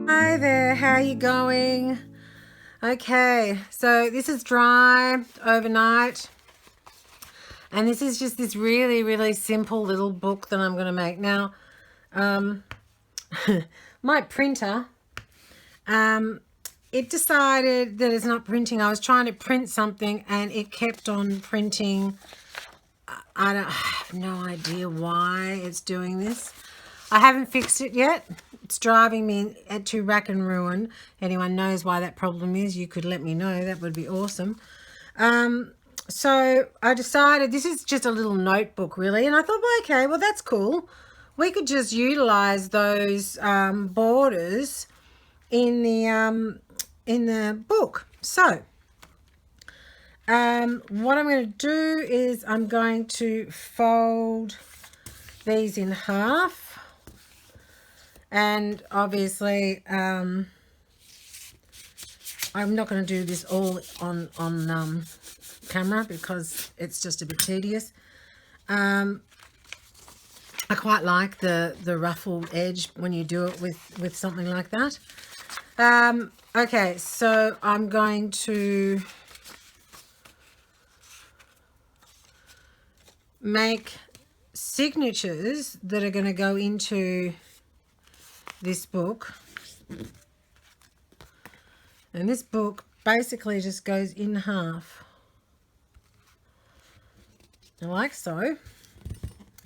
Hi there, how are you going? Okay, so this is dry overnight, and this is just this really simple little book that I'm going to make. Now, my printer, it decided that it's not printing. I was trying to print something and it kept on printing. I have no idea why it's doing this. I haven't fixed it yet. It's driving me to rack and ruin. Anyone knows why that problem is, you could let me know. That would be awesome. So I decided this is just a little notebook really, and I thought, well, okay, well, that's cool. We could just utilize those borders in the book. So what I'm going to do is I'm going to fold these in half, and obviously I'm not going to do this all on camera because it's just a bit tedious. I quite like the ruffled edge when you do it with something like that. Okay, so I'm going to make signatures that are going to go into this book, and this book basically just goes in half, like so,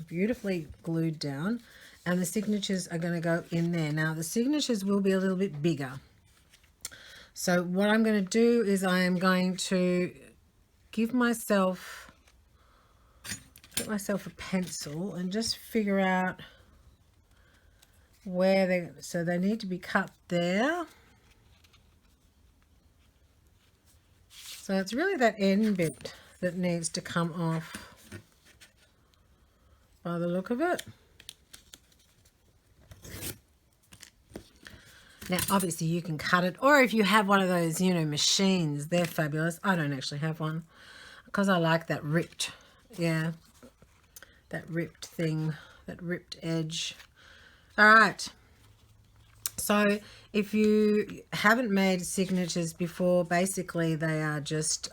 beautifully glued down, and the signatures are going to go in there. Now the signatures will be a little bit bigger, so what I'm going to do is I am going to get myself a pencil and just figure out where so they need to be cut there. So it's really that end bit that needs to come off by the look of it. Now obviously you can cut it, or if you have one of those, you know, machines, they're fabulous. I don't actually have one because I like that ripped, yeah, that ripped thing, that ripped edge. All right, so if you haven't made signatures before, basically they are just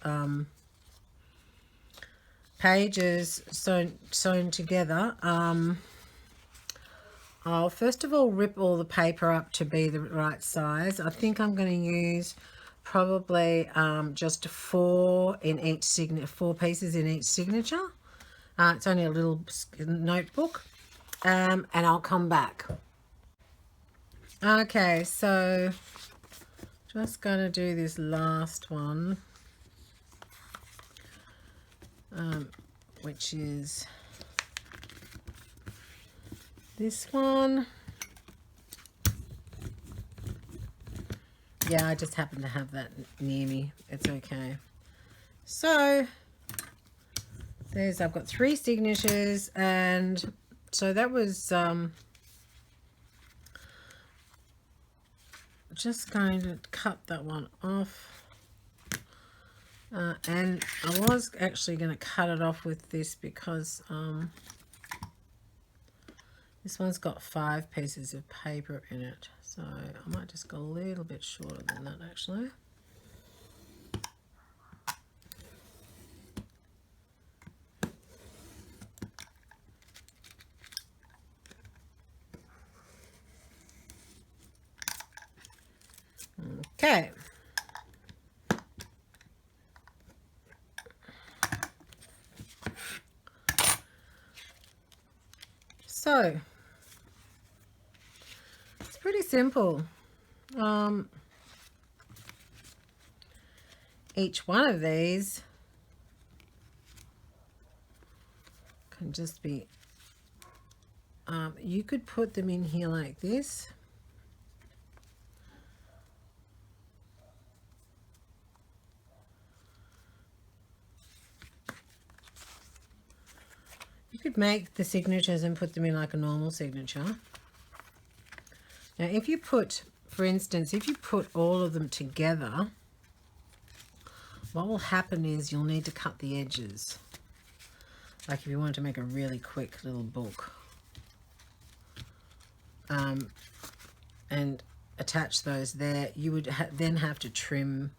pages sewn together. I'll first of all rip all the paper up to be the right size. I think I'm going to use probably just 4 in each 4 pieces in each signature. It's only a little notebook, and I'll come back. Okay, so just going to do this last one, which is this one. Yeah, I just happen to have that near me. It's okay. So I've got 3 signatures, and so that was just going to cut that one off, and I was actually going to cut it off with this because this one's got 5 pieces of paper in it, so I might just go a little bit shorter than that actually. Okay. So it's pretty simple. Each one of these can just be, you could put them in here like this. You could make the signatures and put them in like a normal signature. Now if you put, for instance, if you put all of them together, what will happen is you'll need to cut the edges. Like if you wanted to make a really quick little book. And attach those there, you would then have to trim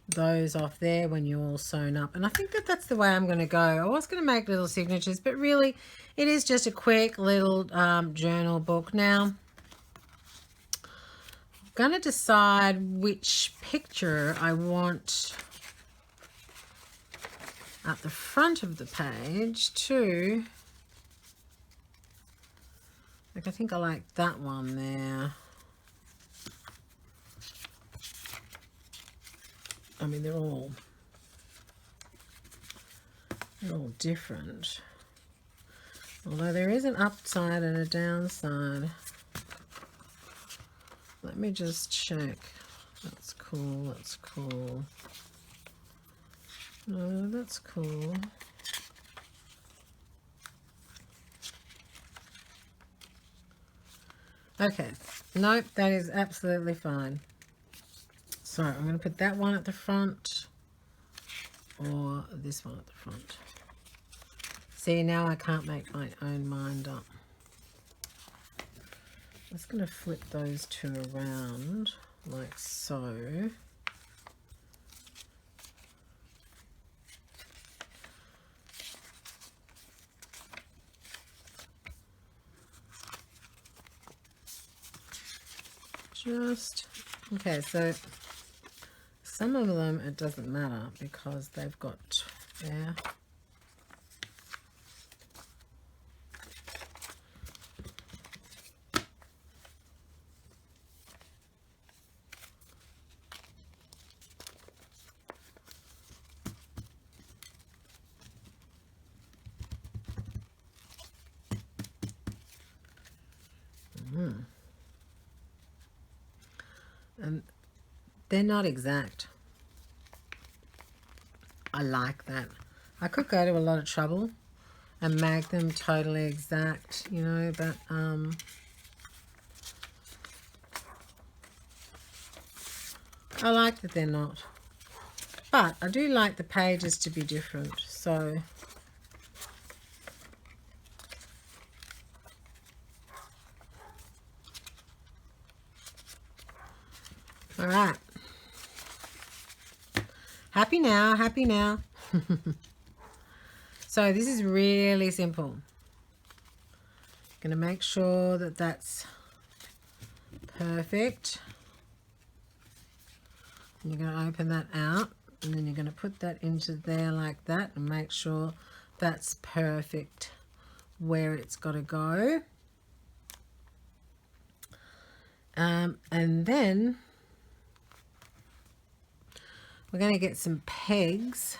those off there when you're all sewn up. And I think that that's the way I'm going to go. I was going to make little signatures, but really it is just a quick little journal book. Now I'm going to decide which picture I want at the front of the page too. Like I think I like that one there. I mean, they're all different. Although there is an upside and a downside. Let me just check. That's cool, that's cool. No, that's cool. Okay, nope, that is absolutely fine. So I'm going to put that one at the front or this one at the front. See, now I can't make my own mind up. I'm just going to flip those two around like so. Just, okay, so some of them it doesn't matter because they've got there. And they're not exact. I like that. I could go to a lot of trouble and make them totally exact, you know, but I like that they're not. But I do like the pages to be different, so all right. Happy now, happy now. So this is really simple. Going to make sure that that's perfect. And you're going to open that out and then you're going to put that into there like that and make sure that's perfect where it's got to go. And then we're going to get some pegs.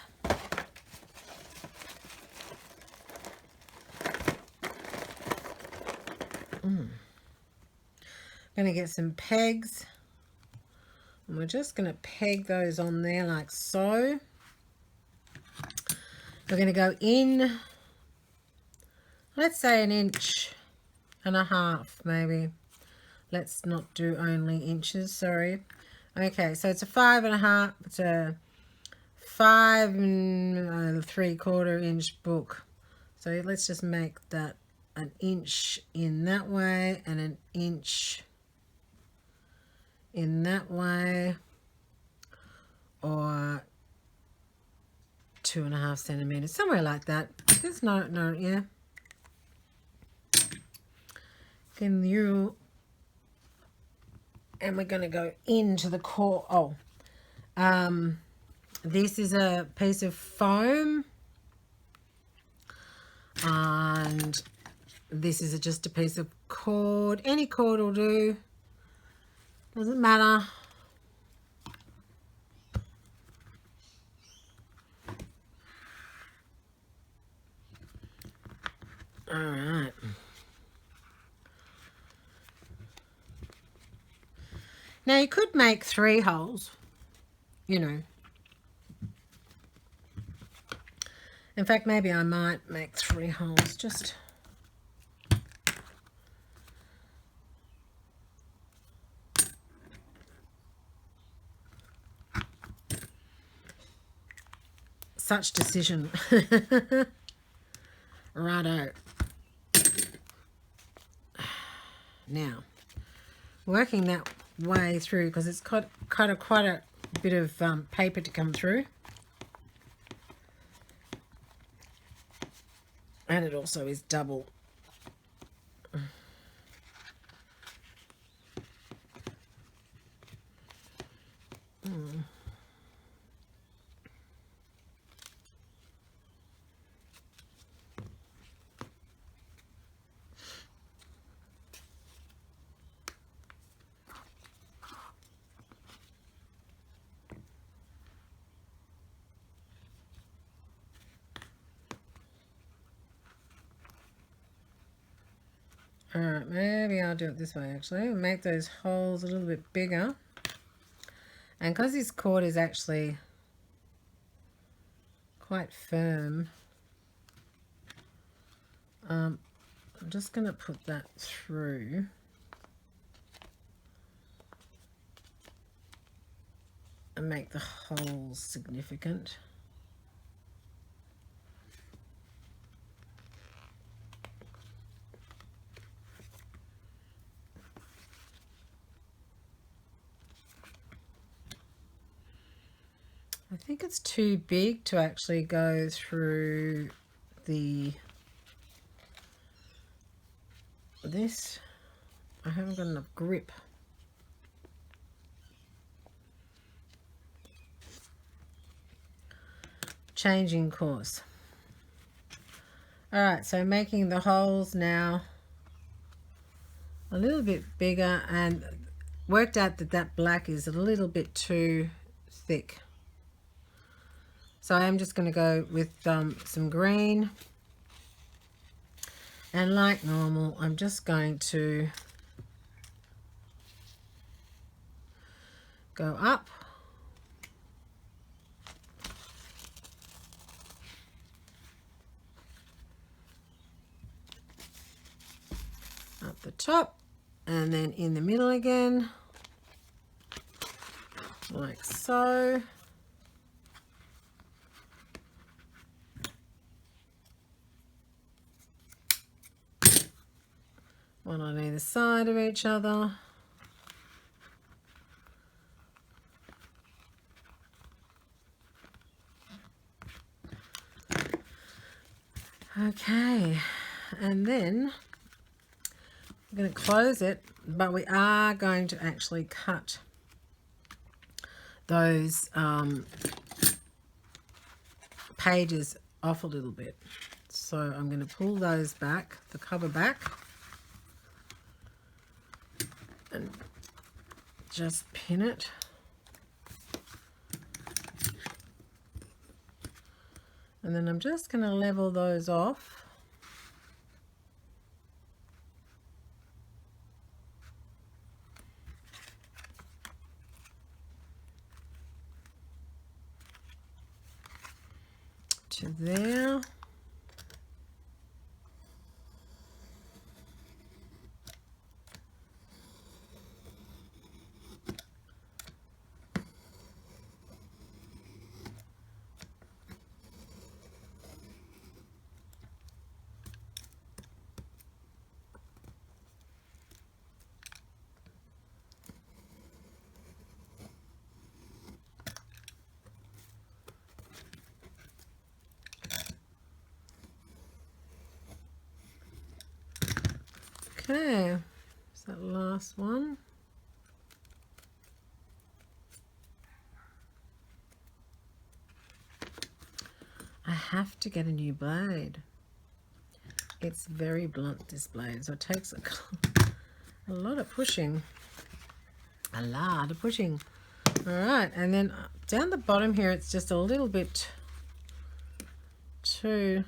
I'm going to get some pegs. And we're just going to peg those on there like so. We're going to go in, let's say 1.5 inches maybe. Let's not do only inches, sorry. Okay, so it's a 5.5, it's a 5 3/4 inch book. So let's just make that 1 inch in that way and 1 inch in that way, or 2.5 centimeters, somewhere like that. There's no, yeah. Can you? And we're going to go into the core. Oh, this is a piece of foam, and this is just a piece of cord. Any cord will do. Doesn't matter. All right. Now you could make 3 holes, you know. In fact, maybe I might make 3 holes, just such decision. Righto. Now, working that way through, because it's got quite a bit of paper to come through. And it also is double. Alright, maybe I'll do it this way actually. Make those holes a little bit bigger. And because this cord is actually quite firm, I'm just going to put that through. And make the holes significant. I think it's too big to actually go through this. I haven't got enough grip. Changing course. Alright, so making the holes now a little bit bigger, and worked out that black is a little bit too thick. So I'm just going to go with some green, and like normal I'm just going to go up the top and then in the middle again, like so. One on either side of each other. Okay, and then I'm going to close it, but we are going to actually cut those pages off a little bit. So I'm going to pull those back, the cover back, and just pin it. And then I'm just going to level those off. To there. Okay, is that last one? I have to get a new blade. It's very blunt, this blade, so it takes a lot of pushing. A lot of pushing. All right, and then down the bottom here, it's just a little bit too.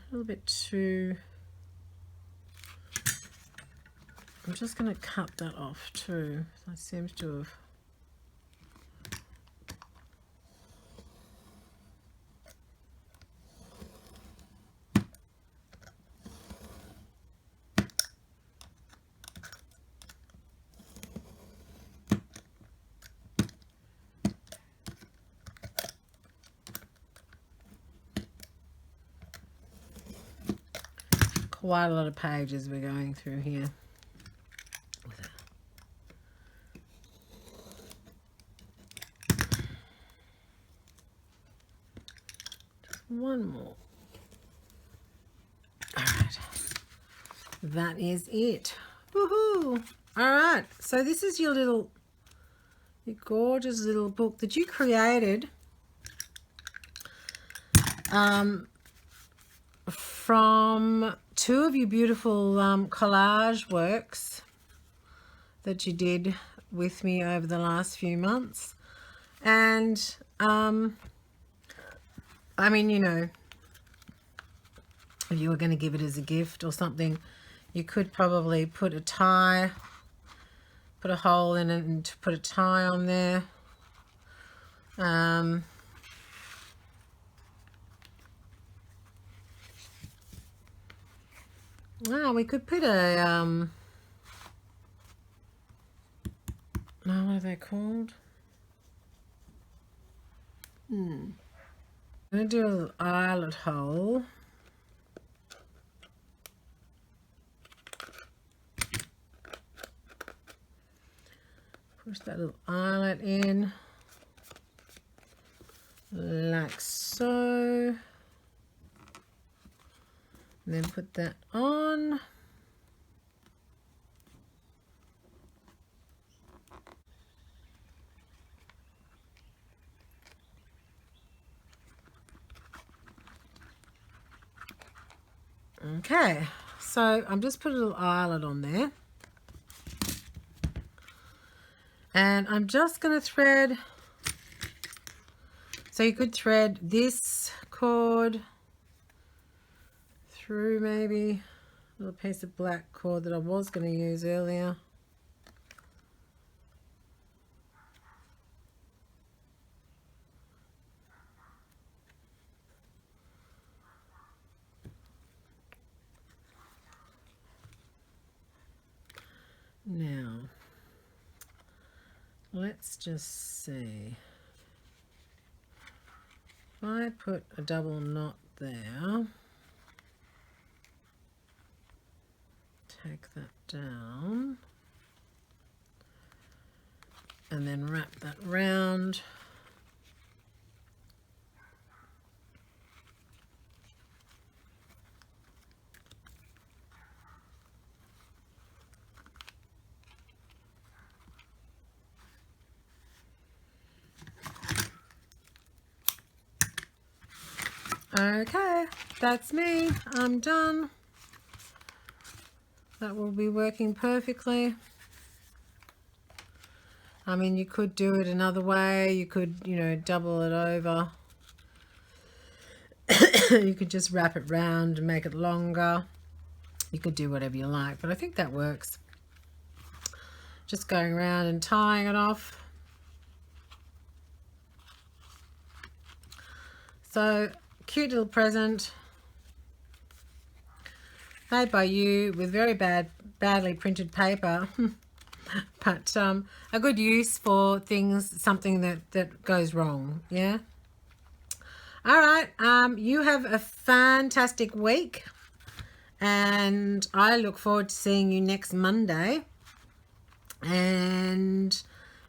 I'm just going to cut that off too. That seems to have. quite a lot of pages we're going through here. Just one more. All right. That is it. Woohoo! All right. So this is your gorgeous little book that you created from two of your beautiful collage works that you did with me over the last few months. And I mean, you know, if you were going to give it as a gift or something, you could probably put a tie, put a hole in it and put a tie on there. Well, we could put a, no, what are they called? I'm going to do a little eyelet hole. Push that little eyelet in, like so. And then put that on. Okay, so I'm just putting a little eyelet on there. And I'm just going to thread, so you could thread this cord through, maybe a little piece of black cord that I was going to use earlier. Now, let's just see. If I put a double knot there, take that down, and then wrap that round. Okay, that's me. I'm done. That will be working perfectly. I mean, you could do it another way. You could, you know, double it over. You could just wrap it round and make it longer. You could do whatever you like, but I think that works. Just going around and tying it off. So, cute little present made by you with very badly printed paper. But a good use for things, something that goes wrong. Yeah. All right. You have a fantastic week, and I look forward to seeing you next Monday. And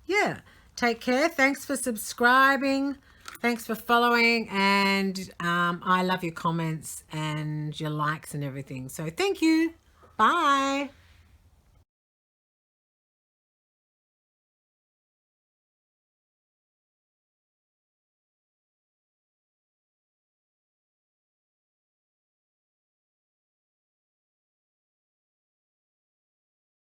yeah, take care. Thanks for subscribing. Thanks for following, and I love your comments and your likes and everything. So thank you. Bye.